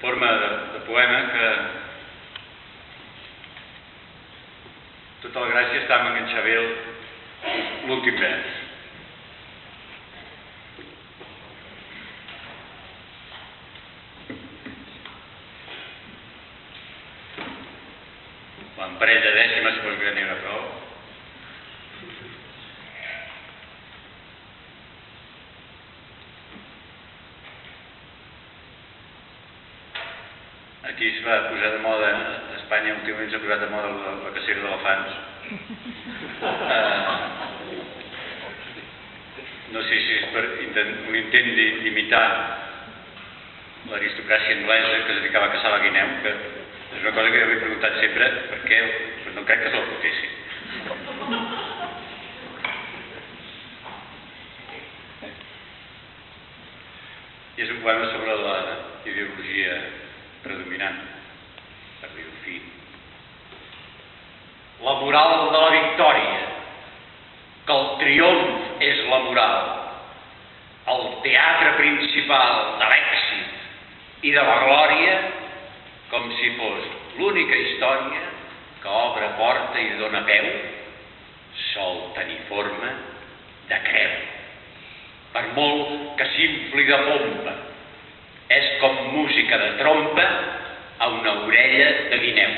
forma de poema que tota la gràcia està en enganxar bé l'últim vers. Un parell de dècimes perquè n'hi haurà prou. Aquí es va posar de moda, a Espanya últimament s'ha posat de moda la cacera d'elefants. No sé si és per un intent d'imitar l'aristocràcia anglesa que es dedicava a caçar la guineu, que és una cosa que jo m'he preguntat sempre per què, però no crec que se'l fotessin. I és un poema sobre la ideologia predominant, per dir-ho fi. La moral de la victòria, que el triomf és la moral, el teatre principal de l'èxit i de la glòria, com si fos l'única història que obre porta i dóna peu, sol tenir forma de creu. Per molt que s'infli de pompa, és com música de trompa a una orella de guineu.